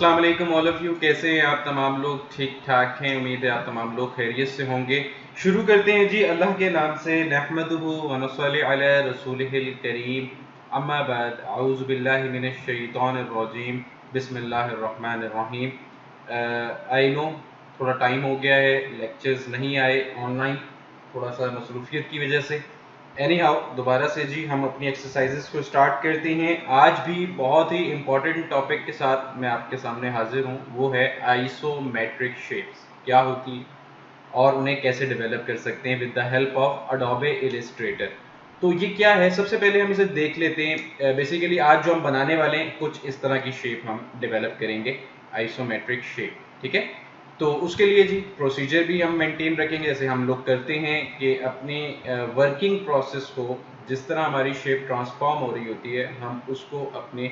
अस्सलाम वालेकुम all of you. कैसे हैं आप तमाम लोग? ठीक ठाक हैं। उम्मीद है आप तमाम लोग खैरियत से होंगे। शुरू करते हैं जी अल्लाह के नाम से। नहमदुहु व नसल्ली अला रसूलिहिल करीम, अम्मा बाद, औज़ु बिल्लाहि मिनश शैतानिर रजीम, बिस्मिल्लाहिर रहमानिर रहीम। आई नो थोड़ा टाइम हो गया है, लेक्चर्स नहीं आए ऑनलाइन, थोड़ा सा मसरूफियत की वजह से। एनी हाउ दोबारा से जी हम अपनी एक्सरसाइजेस को स्टार्ट करते हैं। आज भी बहुत ही इंपॉर्टेंट टॉपिक के साथ मैं आपके सामने हाजिर हूँ। वो है आइसोमेट्रिक शेप्स क्या होती है और उन्हें कैसे डेवलप कर सकते हैं with the help of Adobe Illustrator. तो ये क्या है, सबसे पहले हम इसे देख लेते हैं। बेसिकली आज जो हम बनाने वाले हैं कुछ इस तरह की शेप हम डेवलप करेंगे, आइसोमेट्रिक शेप। ठीक है, तो उसके लिए जी प्रोसीजर भी हम मेंटेन रखेंगे जैसे हम लोग करते हैं कि अपने वर्किंग प्रोसेस को, जिस तरह हमारी शेप ट्रांसफॉर्म हो रही होती है, हम उसको अपने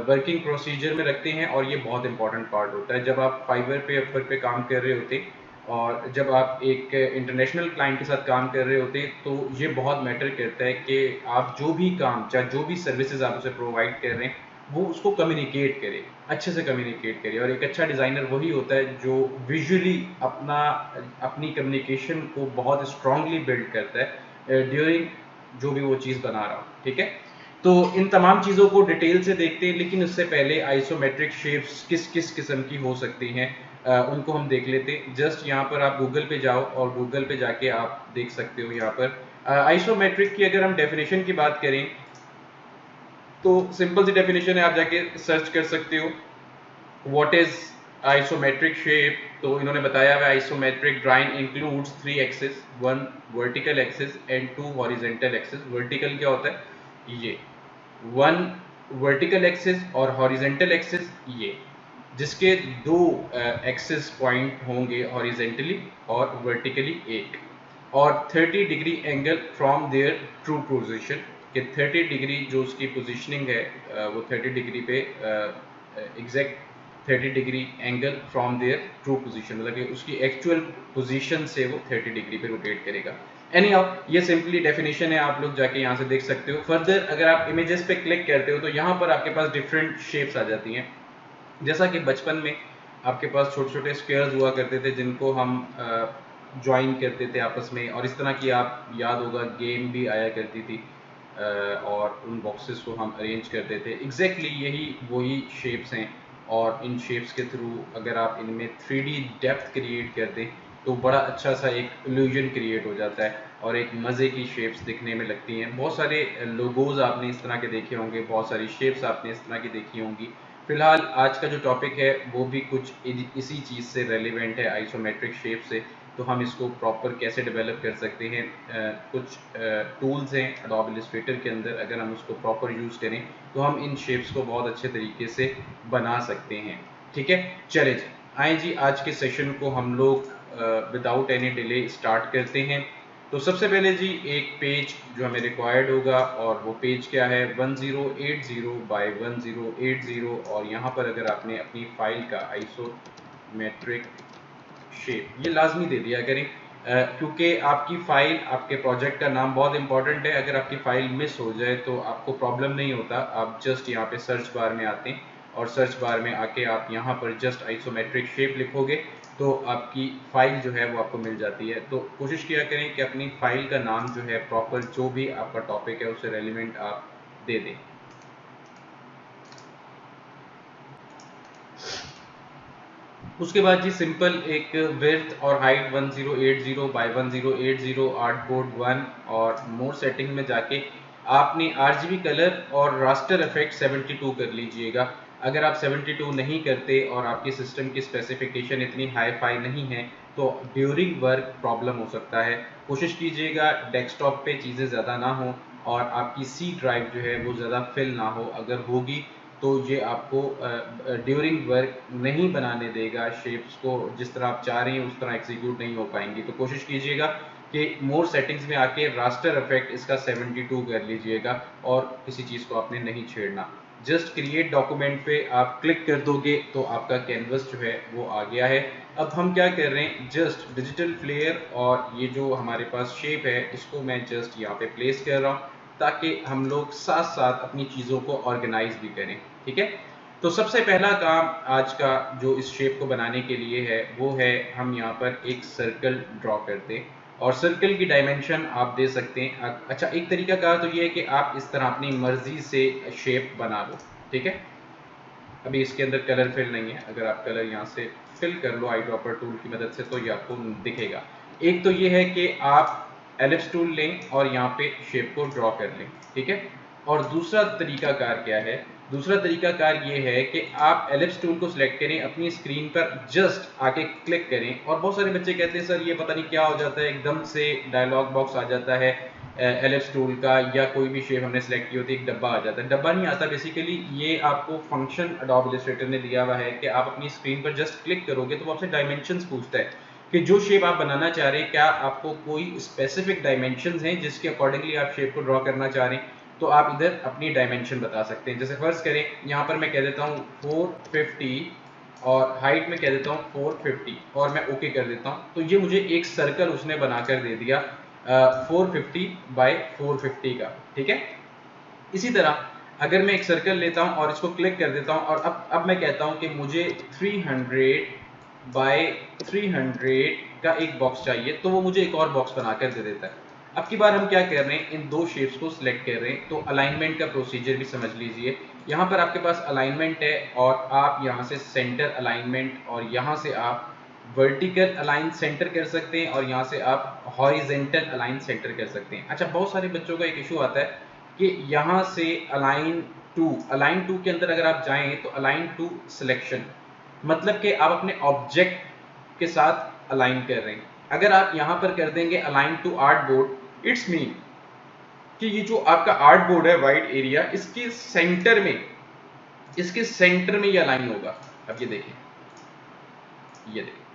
वर्किंग प्रोसीजर में रखते हैं। और ये बहुत इंपॉर्टेंट पार्ट होता है जब आप फाइवर पे अपवर पे काम कर रहे होते और जब आप एक इंटरनेशनल क्लाइंट के साथ काम कर रहे होते, तो ये बहुत मैटर करता है कि आप जो भी काम, चाहे जो भी सर्विसेज आप उसे प्रोवाइड कर रहे हैं, वो उसको कम्युनिकेट करे, अच्छे से कम्युनिकेट करे। और एक अच्छा डिज़ाइनर वही होता है जो विजुअली अपनी कम्युनिकेशन को बहुत स्ट्रांगली बिल्ड करता है ड्यूरिंग जो भी वो चीज़ बना रहा हो। ठीक है, तो इन तमाम चीज़ों को डिटेल से देखते हैं, लेकिन उससे पहले आइसोमेट्रिक शेप्स किस किस किस्म की हो सकती हैं उनको हम देख लेते हैं। जस्ट यहाँ पर आप गूगल पे जाओ और गूगल पे जाके आप देख सकते हो। यहाँ पर आइसोमेट्रिक की अगर हम डेफिनेशन की बात करें तो सिंपल सी डेफिनेशन है, आप जाके सर्च कर सकते हो व्हाट इज आइसोमेट्रिक शेप। तो इन्होंने बताया हुआ isometric drawing includes 3 axis, 1 vertical axis and 2 horizontal axis. Vertical क्या होता है? ये 1 वर्टिकल एक्सिस और हॉरिजॉन्टल एक्सिस, ये जिसके दो एक्सिस पॉइंट होंगे हॉरिजेंटली और वर्टिकली एक, और 30 degree angle from their true position, कि 30 डिग्री जो उसकी पोजीशनिंग है वो 30 डिग्री पे exact 30 degree angle from their true position, मतलब कि उसकी एक्चुअल पोजीशन से वो 30 डिग्री पे रोटेट करेगा। एनी हाउ ये सिंपली डेफिनेशन है, आप लोग जाके यहाँ से देख सकते हो। फर्दर अगर आप इमेजेस पे क्लिक करते हो तो यहाँ पर आपके पास डिफरेंट शेप्स आ जाती हैं। जैसा कि बचपन में आपके पास छोटे छोटे स्क्वायर्स हुआ करते थे जिनको हम ज्वाइन करते थे आपस में, और इस तरह की आप याद होगा गेम भी आया करती थी और उन बॉक्सेस को हम अरेंज करते थे। एग्जैक्टली यही वही शेप्स हैं, और इन शेप्स के थ्रू अगर आप इनमें 3D डेप्थ क्रिएट कर दें तो बड़ा अच्छा सा एक इल्यूजन क्रिएट हो जाता है और एक मज़े की शेप्स दिखने में लगती हैं। बहुत सारे लोगोज आपने इस तरह के देखे होंगे, बहुत सारी शेप्स आपने इस तरह की देखी होंगी। फिलहाल आज का जो टॉपिक है वो भी कुछ इसी चीज़ से रेलिवेंट है, आइसोमेट्रिक शेप से। तो हम इसको प्रॉपर कैसे डेवलप कर सकते हैं, कुछ टूल्स हैं एडोब इलस्ट्रेटर के अंदर, अगर हम उसको प्रॉपर यूज़ करें तो हम इन शेप्स को बहुत अच्छे तरीके से बना सकते हैं। ठीक है, चले जी आए जी आज के सेशन को हम लोग विदाउट एनी डिले स्टार्ट करते हैं। तो सबसे पहले जी एक पेज जो हमें रिक्वायर्ड होगा, और वो पेज क्या है 1080 बाय 1080। और यहाँ पर अगर आपने अपनी फाइल का आइसोमेट्रिक शेप ये लाजमी दे दिया करें, क्योंकि आपकी फाइल, आपके प्रोजेक्ट का नाम बहुत इंपॉर्टेंट है। अगर आपकी फाइल मिस हो जाए तो आपको प्रॉब्लम नहीं होता, आप जस्ट यहाँ पे सर्च बार में आते हैं और सर्च बार में आके आप यहाँ पर जस्ट आइसोमेट्रिक शेप लिखोगे तो आपकी फाइल जो है वो आपको मिल जाती है। तो कोशिश किया करें कि अपनी फाइल का नाम जो है प्रॉपर, जो भी आपका टॉपिक है उससे रेलिवेंट आप दे दें। उसके बाद जी सिंपल एक विड्थ और हाइट 1080 बाय 1080 आर्टबोर्ड 1, और मोर सेटिंग में जाके आपने आरजीबी कलर और रास्टर इफेक्ट 72 कर लीजिएगा। अगर आप 72 नहीं करते और आपके सिस्टम की स्पेसिफिकेशन इतनी हाई फाई नहीं है तो ड्यूरिंग वर्क प्रॉब्लम हो सकता है। कोशिश कीजिएगा डेस्कटॉप पे चीज़ें ज़्यादा ना हो और आपकी सी ड्राइव जो है वो ज़्यादा फिल ना हो। अगर होगी तो ये आपको ड्यूरिंग वर्क नहीं बनाने देगा, शेप्स को जिस तरह आप चाह रहे हैं उस तरह एग्जीक्यूट नहीं हो पाएंगी। तो कोशिश कीजिएगा कि मोर सेटिंग्स में आके रास्टर इफेक्ट इसका 72 कर लीजिएगा और किसी चीज़ को आपने नहीं छेड़ना। जस्ट क्रिएट डॉक्यूमेंट पे आप क्लिक कर दोगे तो आपका कैनवस जो है वो आ गया है। अब हम क्या कर रहे हैं, जस्ट डिजिटल फ्लेयर और ये जो हमारे पास शेप है इसको मैं जस्ट यहाँ पे प्लेस कर रहा हूँ ताकि हम लोग साथ साथ अपनी चीज़ों को ऑर्गेनाइज भी करें। ठीक है, तो सबसे पहला काम आज का जो इस शेप को बनाने के लिए है वो है हम यहाँ पर एक सर्कल ड्रॉ करते हैं और सर्कल की डायमेंशन आप दे सकते हैं। अच्छा, एक तरीका कार तो ये है कि आप इस तरह अपनी मर्जी से शेप बना लो, ठीक है। अभी इसके अंदर कलर फिल नहीं है, अगर आप कलर यहाँ से फिल कर लो आई ड्रॉपर टूल की मदद से तो ये आपको दिखेगा। एक तो ये है कि आप एलिप्स टूल लें और यहाँ पे शेप को ड्रॉ कर लें, ठीक है। और दूसरा तरीकाकार क्या है, दूसरा तरीकाकार ये है कि आप एलिप्स टूल को सिलेक्ट करें, अपनी स्क्रीन पर जस्ट आके क्लिक करें। और बहुत सारे बच्चे कहते हैं सर ये पता नहीं क्या हो जाता है, एकदम से डायलॉग बॉक्स आ जाता है एलिप्स टूल का, या कोई भी शेप हमने सेलेक्ट की होती है एक डब्बा आ जाता है। डब्बा नहीं आता, बेसिकली ये आपको फंक्शन एडोब इलस्ट्रेटर ने दिया हुआ है कि आप अपनी स्क्रीन पर जस्ट क्लिक करोगे तो वो आपसे डायमेंशंस पूछता है कि जो शेप आप बनाना चाह रहे हैं क्या आपको कोई स्पेसिफिक डायमेंशंस हैं जिसके अकॉर्डिंगली आप शेप को ड्रॉ करना चाह रहे हैं। तो आप इधर अपनी डायमेंशन बता सकते हैं। जैसे फर्ज करें यहाँ पर मैं कह देता हूँ 450 और हाइट में कह देता हूँ 450 और मैं ओके कर देता हूँ, तो ये मुझे एक सर्कल उसने बनाकर दे दिया 450 बाय 450 का, ठीक है। इसी तरह अगर मैं एक सर्कल लेता हूं और इसको क्लिक कर देता हूं और अब मैं कहता हूं कि मुझे 300 बाय 300 का एक बॉक्स चाहिए, तो वो मुझे एक और बॉक्स बनाकर दे देता है। अब की बार हम क्या कर रहे हैं, इन दो शेप्स को सिलेक्ट कर रहे हैं, तो अलाइनमेंट का प्रोसीजर भी समझ लीजिए। यहाँ पर आपके पास अलाइनमेंट है और आप यहाँ से सेंटर अलाइनमेंट और यहाँ से आप वर्टिकल अलाइन सेंटर कर सकते हैं और यहाँ से आप हॉरिजेंटल अलाइन सेंटर कर सकते हैं। अच्छा, बहुत सारे बच्चों का एक इशू आता है कि यहाँ से अलाइन टू के अंदर अगर आप जाएं तो अलाइन टू सिलेक्शन मतलब कि आप अपने ऑब्जेक्ट के साथ अलाइन कर रहे हैं। अगर आप यहाँ पर कर देंगे align to artboard, it's mean कि ये जो आपका आर्ट बोर्ड है वाइड एरिया, इसके सेंटर में ये अलाइन होगा। अब ये देखिए,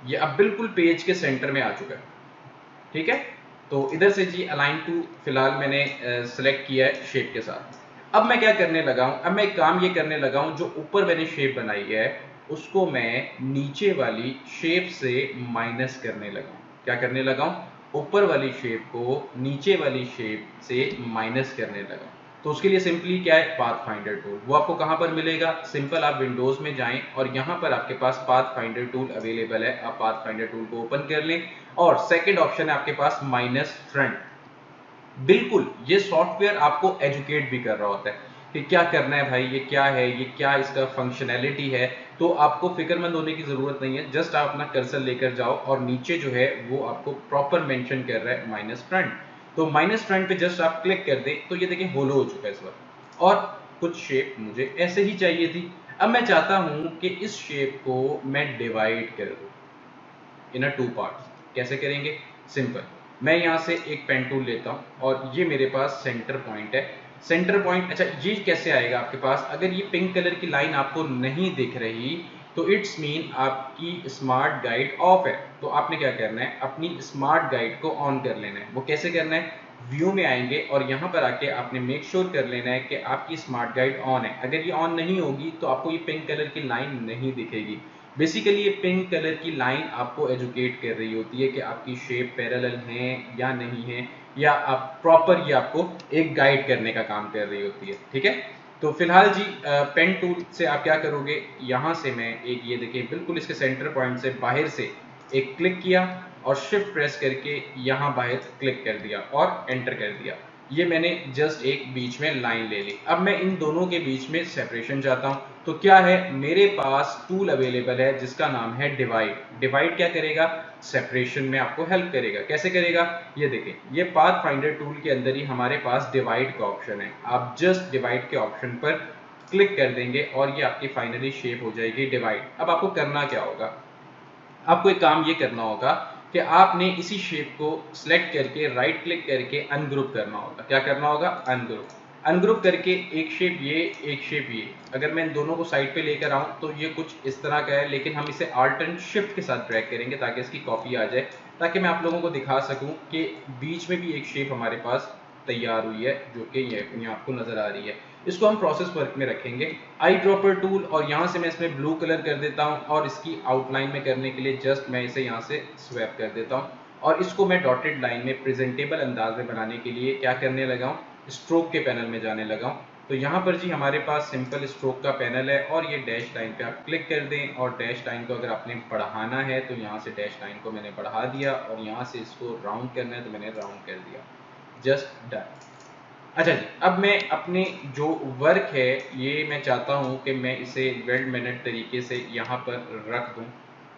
ये अब बिल्कुल पेज के सेंटर में आ चुका है, ठीक है। तो इधर से जी अलाइन टू फिलहाल मैंने सेलेक्ट किया है शेप के साथ। अब मैं क्या करने लगा हूं, अब मैं एक काम ये करने लगा हूं, जो ऊपर मैंने शेप बनाई है उसको मैं नीचे वाली शेप से माइनस करने लगा हूं। क्या करने लगा हूं, ऊपर वाली शेप को नीचे वाली शेप से माइनस करने लगा हूं। तो उसके लिए सिंपली क्या है, पाथ फाइंडर टूल। वो आपको कहां पर मिलेगा, सिंपल आप विंडोज में जाएं और यहां पर आपके पास पाथ फाइंडर टूल अवेलेबल है। आप पाथ फाइंडर टूल को ओपन कर लें और सेकंड ऑप्शन है आपके पास माइनस फ्रंट। बिल्कुल ये सॉफ्टवेयर आपको एजुकेट भी कर रहा होता है कि क्या करना है भाई, ये क्या है, ये क्या इसका फंक्शनैलिटी है। तो आपको फिक्रमंद होने की जरूरत नहीं है, जस्ट आप अपना कर्सर लेकर जाओ और नीचे जो है वो आपको प्रॉपर मेंशन कर रहा है माइनस फ्रंट। तो माइनस फ्रंट पे जस्ट आप क्लिक कर दें तो ये देखिए होलो हो चुका है इस वक्त। और कुछ शेप मुझे ऐसे ही चाहिए थी। अब मैं चाहता हूं कि इस शेप को मैं डिवाइड कर दूं इन टू पार्ट्स। कैसे करेंगे, सिंपल, मैं यहाँ से एक पेन टूल लेता हूँ और ये मेरे पास सेंटर पॉइंट है। सेंटर पॉइंट, अच्छा ये कैसे आएगा आपके पास, अगर ये पिंक कलर की लाइन आपको नहीं दिख रही तो इट्स मीन आपकी स्मार्ट गाइड ऑफ है। तो आपने क्या करना है, अपनी स्मार्ट गाइड को ऑन कर लेना है। वो कैसे करना है, व्यू में आएंगे और यहाँ पर आके आपने मेक श्योर कर लेना है कि आपकी स्मार्ट गाइड ऑन है। अगर ये ऑन नहीं होगी तो आपको ये पिंक कलर की लाइन नहीं दिखेगी। बेसिकली ये पिंक कलर की लाइन आपको एजुकेट कर रही होती है कि आपकी शेप पैरेलल है या नहीं है, या आप प्रॉपर ये आपको एक गाइड करने का काम कर रही होती है, ठीक है। तो फिलहाल जी पेन टूल से आप क्या करोगे, यहाँ से मैं एक ये देखिए बिल्कुल इसके सेंटर पॉइंट से बाहर से एक क्लिक किया और शिफ्ट प्रेस करके यहाँ बाहर क्लिक कर दिया और एंटर कर दिया। ये मैंने जस्ट एक बीच में लाइन ले ली। अब मैं इन दोनों के बीच में सेपरेशन चाहता हूं, तो क्या है, मेरे पास टूल अवेलेबल है जिसका नाम है डिवाइड। डिवाइड क्या करेगा, सेपरेशन में आपको हेल्प करेगा। कैसे करेगा, ये देखें, ये पाथ फाइंडर टूल के अंदर ही हमारे पास डिवाइड का ऑप्शन है। आप जस्ट डिवाइड के ऑप्शन पर क्लिक कर देंगे और ये आपकी फाइनली शेप हो जाएगी डिवाइड। अब आपको करना क्या होगा, आपको एक काम ये करना होगा कि आपने इसी शेप को सिलेक्ट करके राइट क्लिक करके अनग्रुप करना होगा। क्या करना होगा, अनग्रुप। अनग्रुप करके एक शेप ये, एक शेप ये, अगर मैं इन दोनों को साइड पे लेकर आऊं तो ये कुछ इस तरह का है, लेकिन हम इसे आल्ट एंड शिफ्ट के साथ ड्रैग करेंगे ताकि इसकी कॉपी आ जाए, ताकि मैं आप लोगों को दिखा सकूं कि बीच में भी एक शेप हमारे पास तैयार हुई है जो कि ये आपको नजर आ रही है। इसको हम प्रोसेस वर्क में रखेंगे। आई ड्रॉपर टूल, और यहाँ से मैं इसमें ब्लू कलर कर देता हूँ और इसकी आउटलाइन में करने के लिए जस्ट मैं इसे यहाँ से स्वैप कर देता हूँ और इसको मैं डॉटेड लाइन में प्रेजेंटेबल अंदाज में बनाने के लिए क्या करने लगा हूँ, स्ट्रोक के पैनल में जाने लगा हूँ। तो यहाँ पर जी हमारे पास सिंपल स्ट्रोक का पैनल है और ये डैश लाइन पे आप क्लिक कर दें और डैश लाइन को अगर आपने बढ़ाना है तो यहाँ से डैश लाइन को मैंने बढ़ा दिया और यहाँ से इसको राउंड करना है तो मैंने राउंड कर दिया, जस्ट डन। अच्छा जी, अब मैं अपने जो वर्क है ये मैं चाहता हूँ कि मैं इसे वेल मैनेड तरीके से यहाँ पर रख दूँ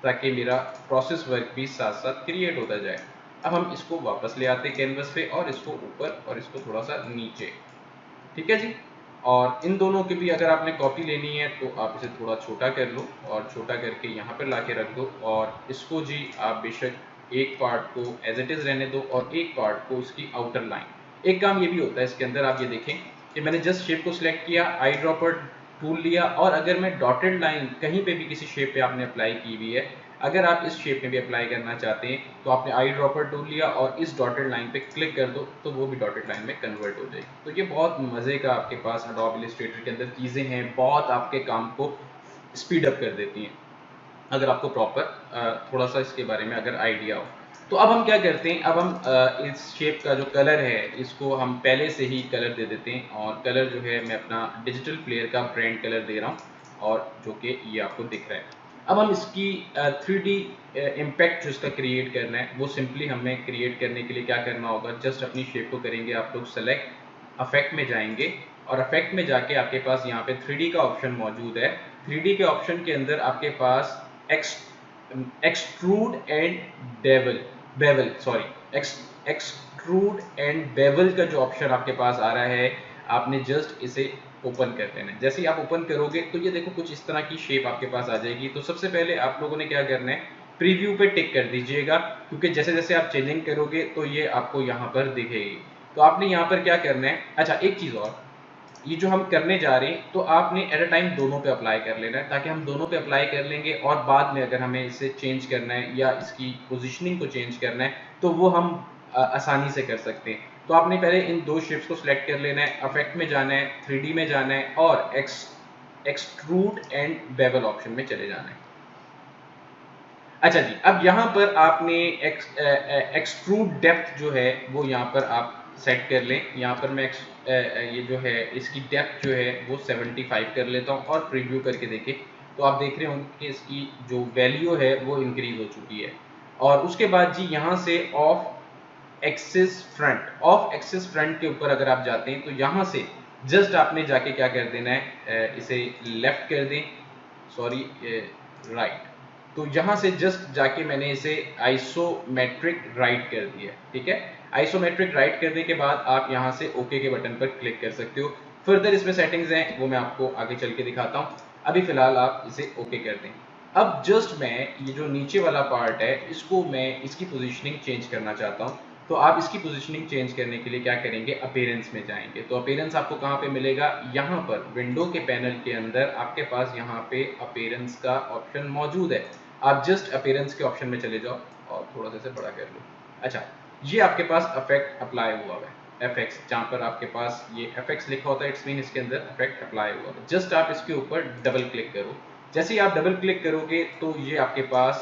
ताकि मेरा प्रोसेस वर्क भी साथ साथ क्रिएट होता जाए। अब हम इसको वापस ले आते हैं कैनवस पे और इसको ऊपर और इसको थोड़ा सा नीचे, ठीक है जी। और इन दोनों की भी अगर आपने कॉपी लेनी है तो आप इसे थोड़ा छोटा कर लो और छोटा करके यहाँ पर ला के रख दो और इसको जी आप बेशक एक पार्ट को एज इट इज़ रहने दो और एक पार्ट को इसकी आउटर लाइन। एक काम ये भी होता है इसके अंदर, आप ये देखें कि मैंने जस्ट शेप को सिलेक्ट किया, आई ड्रॉपर टूल लिया और अगर मैं डॉटेड लाइन कहीं पे भी किसी शेप पे आपने अप्लाई की हुई है, अगर आप इस शेप में भी अप्लाई करना चाहते हैं तो आपने आई ड्रॉपर टूल लिया और इस डॉटेड लाइन पे क्लिक कर दो तो वो भी डॉटेड लाइन में कन्वर्ट हो जाएगी। तो ये बहुत मज़े का आपके पास एडोब इलस्ट्रेटर के अंदर चीज़ें हैं, बहुत आपके काम को स्पीड अप कर देती हैं अगर आपको प्रॉपर थोड़ा सा इसके बारे में अगर आइडिया हो। तो अब हम क्या करते हैं, अब हम इस शेप का जो कलर है इसको हम पहले से ही कलर दे देते हैं और कलर जो है मैं अपना डिजिटल प्लेयर का ब्रांड कलर दे रहा हूँ और जो कि ये आपको दिख रहा है। अब हम इसकी 3D इम्पैक्ट जो इसका क्रिएट करना है वो सिंपली हमें क्रिएट करने के लिए क्या करना होगा, जस्ट अपनी शेप को करेंगे आप लोग सेलेक्ट, अफेक्ट में जाएंगे और अफेक्ट में जाके आपके पास यहाँ पे 3D का ऑप्शन मौजूद है। 3D के ऑप्शन के अंदर आपके पास एक्सट्रूड एंड बेवल का जो ऑप्शन आपके पास आ रहा है, आपने जस्ट इसे ओपन कर लेना है। जैसे ही आप ओपन करोगे तो ये देखो कुछ इस तरह की शेप आपके पास आ जाएगी। तो सबसे पहले आप लोगों ने क्या करना है, प्रीव्यू पे टिक कर दीजिएगा क्योंकि जैसे जैसे आप चेंजिंग करोगे तो ये आपको यहाँ पर दिखेगी। तो आपने यहाँ पर क्या करना है, अच्छा एक चीज़ और, ये जो हम करने जा रहे हैं तो आपने एट अ टाइम दोनों पे अप्लाई कर लेना है ताकि हम दोनों पे अप्लाई कर लेंगे और बाद में अगर हमें इसे चेंज करना है या इसकी पोजीशनिंग को चेंज करना है तो वो हम आसानी से कर सकते हैं। तो आपने पहले इन दो शेप्स को सिलेक्ट कर लेना है, अफेक्ट में जाना है, 3D में जाना है और एक्सट्रूड एंड बेवल ऑप्शन में चले जाना है। अच्छा जी, अब यहाँ पर आपने एक्सट्रूड डेप्थ जो है वो यहाँ पर आप सेट कर लें। यहाँ पर मैं ये जो है इसकी डेप्थ जो है वो 75 कर लेता हूँ और प्रीव्यू करके देखें तो आप देख रहे होंगे कि इसकी जो वैल्यू है वो इंक्रीज हो चुकी है। और उसके बाद जी यहाँ से ऑफ एक्सिस फ्रंट के ऊपर अगर आप जाते हैं तो यहाँ से जस्ट आपने जाके क्या कर देना है, इसे लेफ्ट कर दें, सॉरी राइट। तो यहाँ से जस्ट जाके मैंने इसे आइसोमेट्रिक राइट कर दिया, ठीक है। आइसोमेट्रिक राइट करने के बाद आप यहाँ से ओके के बटन पर क्लिक कर सकते हो। फर्दर इसमें सेटिंग्स हैं वो मैं आपको आगे चल के दिखाता हूँ, अभी फिलहाल आप इसे ओके कर दें। अब जस्ट मैं ये जो नीचे वाला पार्ट है इसको मैं इसकी पोजीशनिंग चेंज करना चाहता हूँ। तो आप इसकी पोजीशनिंग चेंज करने के लिए क्या करेंगे, अपीयरेंस में जाएंगे। तो अपीयरेंस आपको कहाँ पे मिलेगा, यहाँ पर विंडो के पैनल के अंदर आपके पास यहाँ पे अपीयरेंस का ऑप्शन मौजूद है। आप जस्ट अपीयरेंस के ऑप्शन में चले जाओ और थोड़ा सा इसे बड़ा कर लो। अच्छा, ये आपके पास अफेक्ट अप्लाई हुआ है, एफएक्स, जहाँ पर आपके पास ये एफएक्स लिखा होता है इट्स मीन इसके अंदर अफेक्ट अप्लाई हुआ है। जस्ट आप इसके ऊपर डबल क्लिक करो। जैसे ही आप डबल क्लिक करोगे तो ये आपके पास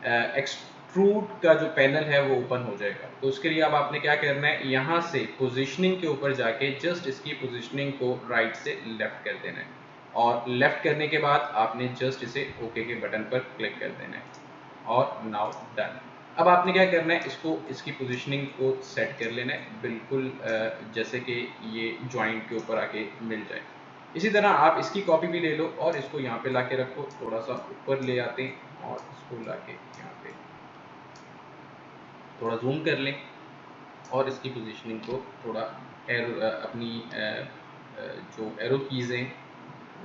एक्सट्रूड का जो पैनल है वो ओपन हो जाएगा। तो उसके लिए अब आपने क्या करना है, यहाँ से पोजीशनिंग के ऊपर जाके जस्ट इसकी पोजीशनिंग को राइट से लेफ्ट कर देना है और लेफ्ट करने के बाद आपने जस्ट इसे ओके के बटन पर क्लिक कर देना है और नाउ डन। अब आपने क्या करना है, इसको इसकी पोजीशनिंग को सेट कर लेना है बिल्कुल जैसे कि ये जॉइंट के ऊपर आके मिल जाए। इसी तरह आप इसकी कॉपी भी ले लो और इसको यहाँ पे लाके रखो, थोड़ा सा ऊपर ले आते हैं और इसको लाके यहाँ पे थोड़ा जूम कर लें और इसकी पोजीशनिंग को थोड़ा अपनी जो एरो कीज़ हैं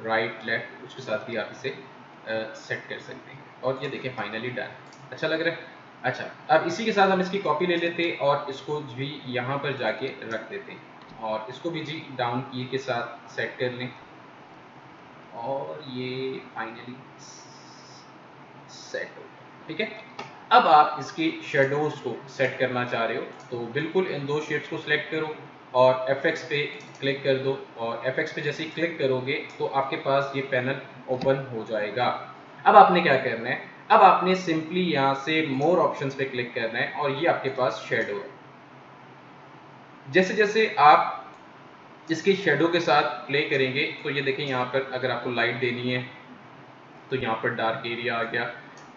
राइट लेफ्ट उसके साथ भी आप इसे सेट कर सकते हैं। और ये देखें फाइनली डन, अच्छा लग रहा है। अच्छा, अब इसी के साथ हम इसकी कॉपी ले लेते हैं और इसको भी यहाँ पर जाके रख देते हैं और इसको भी जी डाउन की के साथ सेट कर लें और ये फाइनली सेट हो गया, ठीक है। अब आप इसकी शेडोज को सेट करना चाह रहे हो तो बिल्कुल इन दो शेप्स को सिलेक्ट करो और एफएक्स पे क्लिक कर दो और एफएक्स पे जैसे ही क्लिक करोगे तो आपके पास ये पैनल ओपन हो जाएगा। अब आपने क्या करना है, अब आपने सिंपली यहाँ से मोर ऑप्शंस पे क्लिक करना है और ये आपके पास शेडो है। जैसे जैसे आप इसके शेडो के साथ प्ले करेंगे तो ये देखें यहाँ पर अगर आपको लाइट देनी है तो यहाँ पर डार्क एरिया आ गया।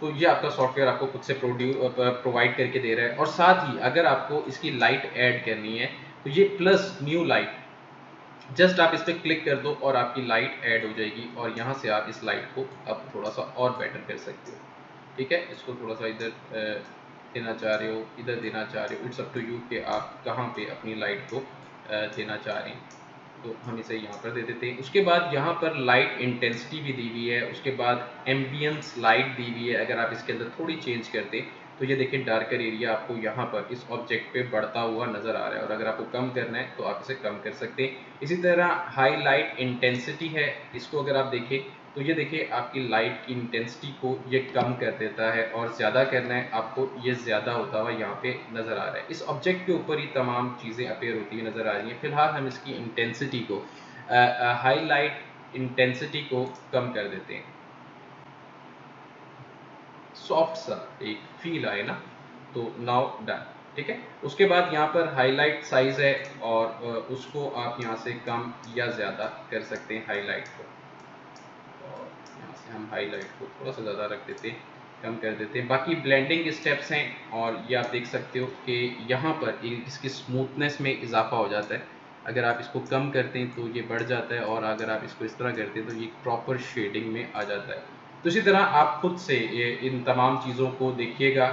तो ये आपका सॉफ्टवेयर आपको खुद से प्रोवाइड करके दे रहा है। और साथ ही अगर आपको इसकी लाइट ऐड करनी है तो ये प्लस न्यू लाइट, जस्ट आप इस पर क्लिक कर दो और आपकी लाइट ऐड हो जाएगी और यहाँ से आप इस लाइट को अब थोड़ा सा और बेटर कर सकते हो। ठीक है, इसको थोड़ा सा इधर देना चाह रहे हो, इधर देना चाह रहे हो, इट्स अप टू यू कि आप कहाँ पे अपनी लाइट को देना चाह रहे हैं। तो हम इसे यहाँ पर दे देते हैं। उसके बाद यहाँ पर लाइट इंटेंसिटी भी दी हुई है, उसके बाद एम्बियंस लाइट दी हुई है। अगर आप इसके अंदर थोड़ी चेंज कर दें तो ये देखिए डार्कर एरिया आपको यहाँ पर इस ऑब्जेक्ट पे बढ़ता हुआ नजर आ रहा है, और अगर आपको कम करना है तो आप इसे कम कर सकते हैं। इसी तरह हाईलाइट इंटेंसिटी है, इसको अगर आप देखें तो ये देखिए आपकी लाइट की इंटेंसिटी को ये कम कर देता है, और ज़्यादा करना है आपको ये ज़्यादा होता हुआ यहाँ पे नज़र आ रहा है। इस ऑब्जेक्ट के ऊपर ही तमाम चीज़ें अपेयर होती हुई नज़र आ रही हैं। फिलहाल हम इसकी इंटेंसिटी को हाईलाइट इंटेंसिटी को कम कर देते हैं, सॉफ्ट सा एक फील आए ना। तो नाउ डन। ठीक है, उसके बाद यहाँ पर हाईलाइट साइज है और उसको आप यहाँ से कम या ज़्यादा कर सकते हैं हाईलाइट को। और यहाँ से हम हाईलाइट को थोड़ा सा ज़्यादा रख देते हैं, कम कर देते हैं। बाकी ब्लेंडिंग स्टेप्स हैं और ये आप देख सकते हो कि यहाँ पर इसकी स्मूथनेस में इजाफा हो जाता है। अगर आप इसको कम करते हैं तो ये बढ़ जाता है, और अगर आप इसको इस तरह करते हैं तो ये प्रॉपर शेडिंग में आ जाता है। तो इसी तरह आप खुद से इन तमाम चीज़ों को देखिएगा,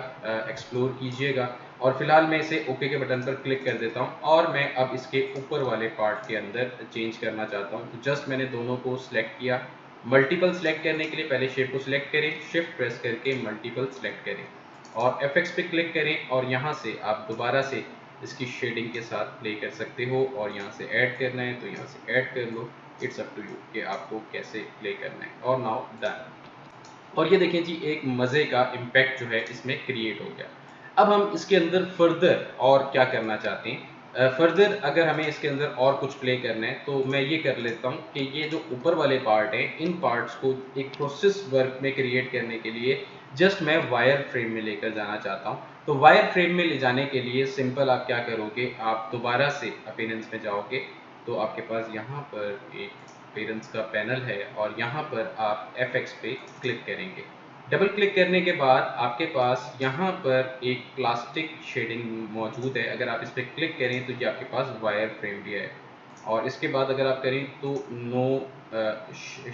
एक्सप्लोर कीजिएगा। और फिलहाल मैं इसे ओके के बटन पर क्लिक कर देता हूँ, और मैं अब इसके ऊपर वाले पार्ट के अंदर चेंज करना चाहता हूँ। तो जस्ट मैंने दोनों को सिलेक्ट किया। मल्टीपल सेलेक्ट करने के लिए पहले शेप को सिलेक्ट करें, शिफ्ट प्रेस करके मल्टीपल सेलेक्ट करें और एफएक्स पे क्लिक करें, और यहाँ से आप दोबारा से इसकी शेडिंग के साथ प्ले कर सकते हो। और यहाँ से ऐड करना है तो यहाँ से ऐड कर लो, इट्स अप टू यू कि आपको कैसे प्ले करना है। और नाउ डन। और ये देखें जी, एक मज़े का इम्पैक्ट जो है इसमें क्रिएट हो गया। अब हम इसके अंदर फर्दर और क्या करना चाहते हैं, फर्दर अगर हमें इसके अंदर और कुछ प्ले करना है तो मैं ये कर लेता हूँ कि ये जो ऊपर वाले पार्ट हैं इन पार्ट्स को एक प्रोसेस वर्क में क्रिएट करने के लिए जस्ट मैं वायर फ्रेम में लेकर जाना चाहता हूँ। तो वायर फ्रेम में ले जाने के लिए सिंपल आप क्या करोगे, आप दोबारा से अपीयरेंस में जाओगे तो आपके पास यहाँ पर एक अपीयरेंस का पैनल है, और यहाँ पर आप FX पे क्लिक करेंगे। डबल क्लिक करने के बाद आपके पास यहाँ पर एक प्लास्टिक शेडिंग मौजूद है। अगर आप इस पर क्लिक करें तो ये आपके पास वायर फ्रेम भी है। और इसके बाद अगर आप करें तो नो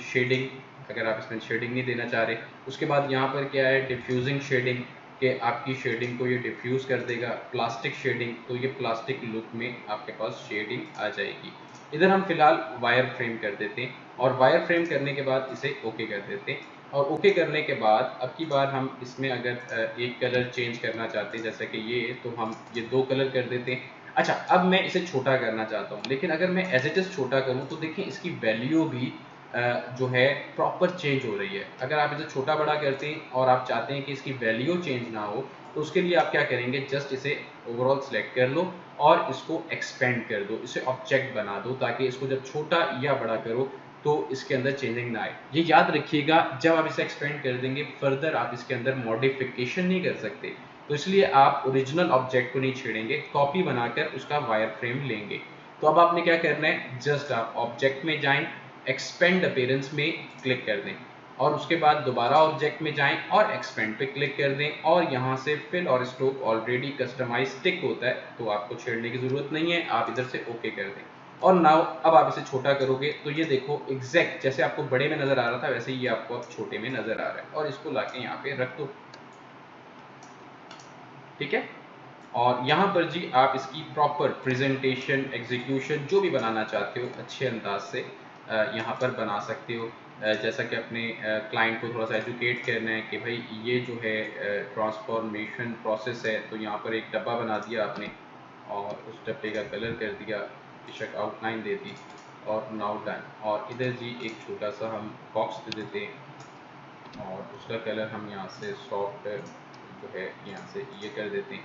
शेडिंग, अगर आप इसमें शेडिंग नहीं देना चाह रहे। उसके बाद यहाँ पर क्या है, डिफ्यूजिंग शेडिंग, कि आपकी शेडिंग को ये डिफ्यूज़ कर देगा। प्लास्टिक शेडिंग, तो ये प्लास्टिक लुक में आपके पास शेडिंग आ जाएगी। इधर हम फिलहाल वायर फ्रेम कर देते हैं, और वायर फ्रेम करने के बाद इसे ओके कर देते हैं। और ओके करने के बाद अब की बार हम इसमें अगर एक कलर चेंज करना चाहते हैं जैसे कि ये, तो हम ये 2 कलर कर देते हैं। अच्छा, अब मैं इसे छोटा करना चाहता हूँ, लेकिन अगर मैं एज इट इज़ छोटा करूँ तो देखिए इसकी वैल्यू भी जो है प्रॉपर चेंज हो रही है। अगर आप इसे छोटा बड़ा करते हैं और आप चाहते हैं कि इसकी वैल्यू चेंज ना हो, तो उसके लिए आप क्या करेंगे, जस्ट इसे ओवरऑल सेलेक्ट कर लो और इसको एक्सपेंड कर दो, इसे ऑब्जेक्ट बना दो, ताकि इसको जब छोटा या बड़ा करो तो इसके अंदर चेंजिंग ना आए। ये याद रखिएगा, जब आप इसे एक्सपेंड कर देंगे फर्दर आप इसके अंदर मॉडिफिकेशन नहीं कर सकते। तो इसलिए आप ओरिजिनल ऑब्जेक्ट को नहीं छेड़ेंगे, कॉपी बनाकर उसका वायर फ्रेम लेंगे। तो अब आपने क्या करना है, जस्ट आप ऑब्जेक्ट में जाएं, एक्सपेंड अपीयरेंस में क्लिक कर दें, और उसके बाद दोबारा ऑब्जेक्ट में जाएं और एक्सपेंड पे क्लिक कर दें, और यहाँ से फिल और स्ट्रोक ऑलरेडी कस्टमाइज टिक होता है तो आपको छेड़ने की जरूरत नहीं है, आप इधर से ओके कर दें। और नाउ अब आप इसे छोटा करोगे तो ये देखो एग्जैक्ट जैसे आपको बड़े में नजर आ रहा था वैसे ही ये आपको अब छोटे में नजर आ रहा है, और इसको लाके यहाँ पे रख दो। ठीक है, और यहाँ पर जी आप इसकी प्रॉपर प्रेजेंटेशन एग्जीक्यूशन जो भी बनाना चाहते हो अच्छे अंदाज से यहाँ पर बना सकते हो। जैसा कि अपने क्लाइंट को थोड़ा सा एजुकेट करना है कि भाई ये जो है ट्रांसफॉर्मेशन प्रोसेस है, तो यहाँ पर एक डब्बा बना दिया आपने और उस डब्बे का कलर कर दिया, बेशक आउटलाइन दे दी, और नाउ डन। और इधर जी एक छोटा सा हम बॉक्स दे देते हैं और उसका कलर हम यहाँ से सॉफ्ट जो है यहाँ से ये कर देते हैं,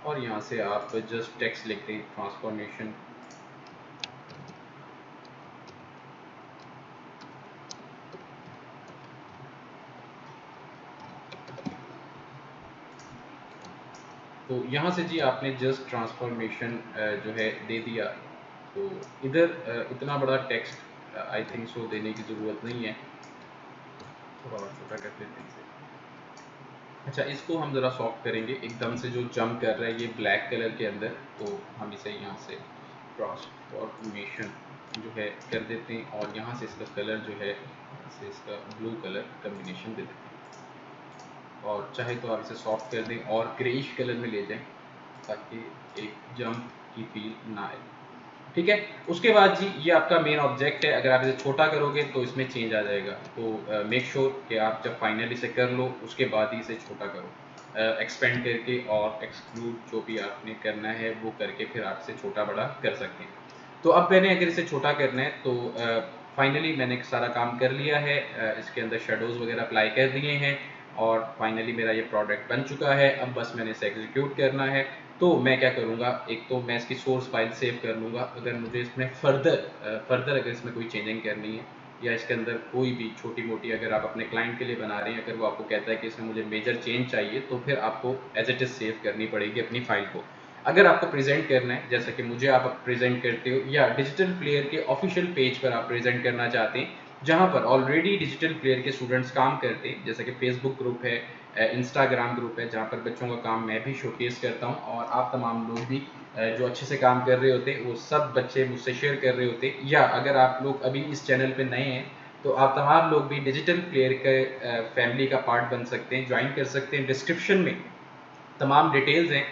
और यहाँ से आप जस्ट टेक्स्ट लिखते हैं ट्रांसफॉर्मेशन। तो यहाँ से जी आपने जस्ट ट्रांसफॉर्मेशन जो है दे दिया, तो इधर इतना बड़ा टेक्स्ट आई थिंक सो देने की ज़रूरत नहीं है, थोड़ा और छोटा कर देते हैं इसे। अच्छा, इसको हम ज़रा सॉफ्ट करेंगे, एकदम से जो जंप कर रहा है ये ब्लैक कलर के अंदर, तो हम इसे यहाँ से ट्रांसफॉर्मेशन जो है कर देते हैं और यहाँ से इसका कलर जो है इसे इसका ब्लू कलर कम्बिनेशन दे देते हैं। और चाहे तो आप इसे सॉफ्ट कर दें और ग्रेइश कलर में ले जाएं ताकि एक जंप की फील ना आए। ठीक है, उसके बाद जी ये आपका मेन ऑब्जेक्ट है, अगर आप इसे छोटा करोगे तो इसमें चेंज आ जाएगा, तो मेक श्योर कि आप जब फाइनली इसे कर लो उसके बाद ही इसे छोटा करो, एक्सपेंड करके और एक्सक्लूड जो भी आपने करना है वो करके फिर आप इसे छोटा बड़ा कर सकते हैं। तो अब मैंने अगर इसे छोटा करना है तो फाइनली मैंने सारा काम कर लिया है, इसके अंदर शेडोज़ वगैरह अप्लाई कर दिए हैं और फाइनली मेरा ये प्रोडक्ट बन चुका है। अब बस मैंने इसे एग्जीक्यूट करना है। तो मैं क्या करूँगा, एक तो मैं इसकी सोर्स फाइल सेव कर लूँगा, अगर मुझे इसमें फर्दर अगर इसमें कोई चेंजिंग करनी है या इसके अंदर कोई भी छोटी मोटी, अगर आप अपने क्लाइंट के लिए बना रहे हैं, अगर वो आपको कहता है कि इसमें मुझे मेजर चेंज चाहिए तो फिर आपको एज इट इज़ सेव करनी पड़ेगी अपनी फाइल को। अगर आपको प्रेजेंट करना है जैसा कि मुझे आप प्रेजेंट करते हो, या डिजिटल प्लेयर के ऑफिशियल पेज पर आप प्रेजेंट करना चाहते हैं जहां पर ऑलरेडी डिजिटल प्लेयर के स्टूडेंट्स काम करते हैं, जैसे कि फेसबुक ग्रुप है, इंस्टाग्राम ग्रुप है, जहाँ पर बच्चों का काम मैं भी शोकेस करता हूँ और आप तमाम लोग भी जो अच्छे से काम कर रहे होते हैं वो सब बच्चे मुझसे शेयर कर रहे होते हैं। या अगर आप लोग अभी इस चैनल पे नए हैं तो आप तमाम लोग भी डिजिटल प्लेयर के फैमिली का पार्ट बन सकते हैं, ज्वाइन कर सकते हैं। डिस्क्रिप्शन में तमाम डिटेल्स हैं,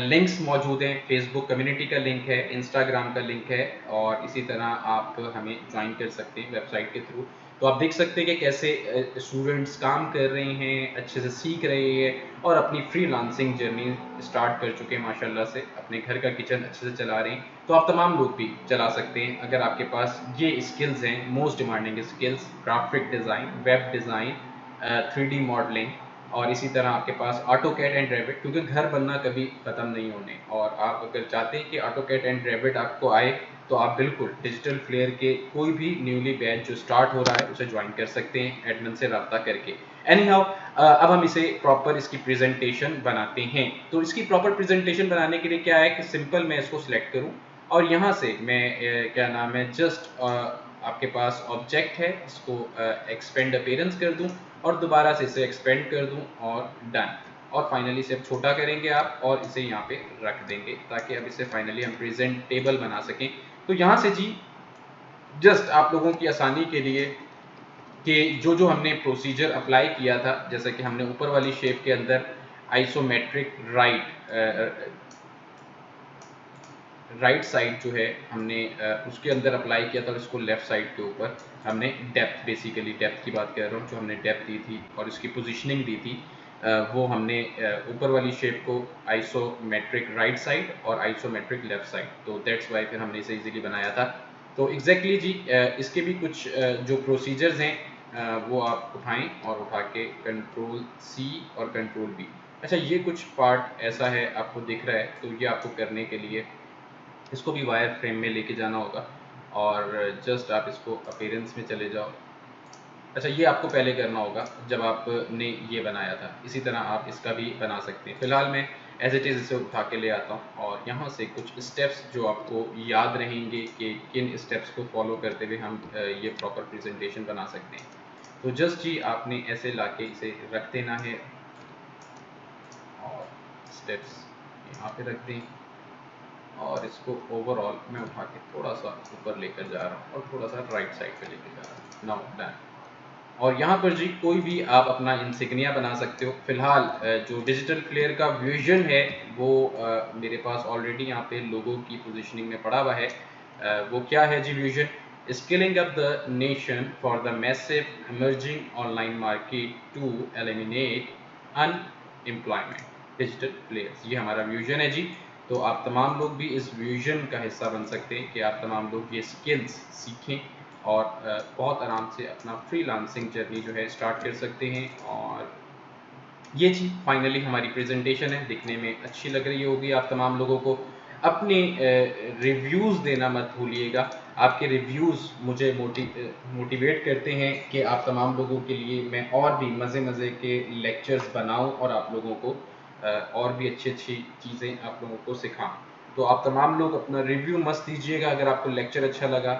लिंक्स मौजूद हैं, फेसबुक कम्युनिटी का लिंक है, इंस्टाग्राम का लिंक है और इसी तरह आप हमें ज्वाइन कर सकते हैं वेबसाइट के थ्रू। तो आप देख सकते हैं कि कैसे स्टूडेंट्स काम कर रहे हैं, अच्छे से सीख रहे हैं और अपनी फ्रीलांसिंग जर्नी स्टार्ट कर चुके हैं माशाल्लाह से, अपने घर का किचन अच्छे से चला रहे हैं। तो आप तमाम लोग भी चला सकते हैं अगर आपके पास ये स्किल्स हैं, most demanding skills, graphic design, web design, 3D modelling और इसी तरह आपके पास ऑटोकैड एंड रेविट, क्योंकि घर बनना कभी ख़त्म नहीं होने। और आप अगर चाहते हैं कि ऑटोकैड एंड रेविट आपको आए तो आप बिल्कुल डिजिटल प्लेयर के कोई भी न्यूली बैच जो स्टार्ट हो रहा है उसे ज्वाइन कर सकते हैं एडमिन से रब्ता करके। एनी हाउ, अब हम इसे प्रॉपर इसकी प्रेजेंटेशन बनाते हैं। तो इसकी प्रॉपर प्रेजेंटेशन बनाने के लिए क्या है कि सिंपल मैं इसको सिलेक्ट करूँ और यहाँ से मैं क्या नाम है, जस्ट आपके पास ऑब्जेक्ट है, इसको एक्सपेंड अपीयरेंस कर दूँ और दोबारा से इसे एक्सपेंड कर दूं और डन। और फाइनली इसे अब छोटा करेंगे आप और इसे यहाँ पे रख देंगे ताकि अब इसे फाइनली हम प्रेजेंटेबल बना सकें। तो यहाँ से जी जस्ट आप लोगों की आसानी के लिए कि जो हमने प्रोसीजर अप्लाई किया था, जैसे कि हमने ऊपर वाली शेप के अंदर आइसोमेट्रिक राइट साइड जो है हमने उसके अंदर अप्लाई किया था, और इसको लेफ्ट साइड के ऊपर हमने डेप्थ, बेसिकली डेप्थ की बात कर रहा हूँ, जो हमने डेप्थ दी थी और इसकी पोजीशनिंग दी थी, वो हमने ऊपर वाली शेप को आइसोमेट्रिक राइट साइड और आइसोमेट्रिक लेफ्ट साइड, तो दैट्स वाई फिर हमने इसे इजीली बनाया था। तो एग्जैक्टली जी इसके भी कुछ जो प्रोसीजर्स हैं वो आप उठाएं और उठा के कंट्रोल सी और कंट्रोल बी। अच्छा, ये कुछ पार्ट ऐसा है आपको दिख रहा है, तो ये आपको करने के लिए इसको भी वायर फ्रेम में लेके जाना होगा और जस्ट आप इसको अपीयरेंस में चले जाओ। अच्छा, ये आपको पहले करना होगा जब आपने ये बनाया था, इसी तरह आप इसका भी बना सकते हैं। फिलहाल मैं एज इट इज़ इसे उठा के ले आता हूँ और यहाँ से कुछ स्टेप्स जो आपको याद रहेंगे कि किन स्टेप्स को फॉलो करते हुए हम ये प्रॉपर प्रेजेंटेशन बना सकते हैं। तो जस्ट जी आपने ऐसे लाके इसे रख देना है और स्टेप्स यहाँ पे रख दें और इसको ओवरऑल मैं उठा के थोड़ा सा ऊपर लेकर जा रहा हूँ और थोड़ा सा राइट साइड पे लेकर जा रहा हूँ। Now done. और यहाँ पर जी कोई भी आप अपना इंसिग्निया बना सकते हो। फिलहाल जो डिजिटल प्लेयर का विजन है वो मेरे पास ऑलरेडी यहाँ पे लोगों की पोजीशनिंग में पड़ा हुआ है। वो क्या है जी vision? Scaling up the nation for the massive emerging online market to eliminate unemployment digital players, ये हमारा विजन है जी। तो आप तमाम लोग भी इस विजन का हिस्सा बन सकते हैं कि आप तमाम लोग ये स्किल्स सीखें और बहुत आराम से अपना फ्रीलांसिंग जर्नी जो है स्टार्ट कर सकते हैं। और ये चीज़ फाइनली हमारी प्रेजेंटेशन है, दिखने में अच्छी लग रही होगी आप तमाम लोगों को। अपने रिव्यूज़ देना मत भूलिएगा, आपके रिव्यूज़ मुझे मोटिवेट करते हैं कि आप तमाम लोगों के लिए मैं और भी मज़े के लेक्चर्स बनाऊं और आप लोगों को और भी अच्छी चीज़ें आप लोगों को सिखाऊं। तो आप तमाम लोग अपना रिव्यू मस्त दीजिएगा। अगर आपको लेक्चर अच्छा लगा,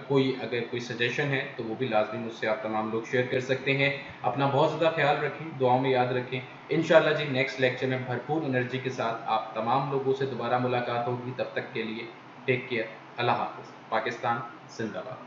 कोई अगर कोई सजेशन है तो वो भी लाजमी मुझसे आप तमाम लोग शेयर कर सकते हैं। अपना बहुत ज़्यादा ख्याल रखें, दुआओं में याद रखें। इंशाल्लाह जी नेक्स्ट लेक्चर में भरपूर एनर्जी के साथ आप तमाम लोगों से दोबारा मुलाकात होगी। तब तक के लिए टेक केयर, अल्लाह हाफ़िज़। पाकिस्तान जिंदाबाद।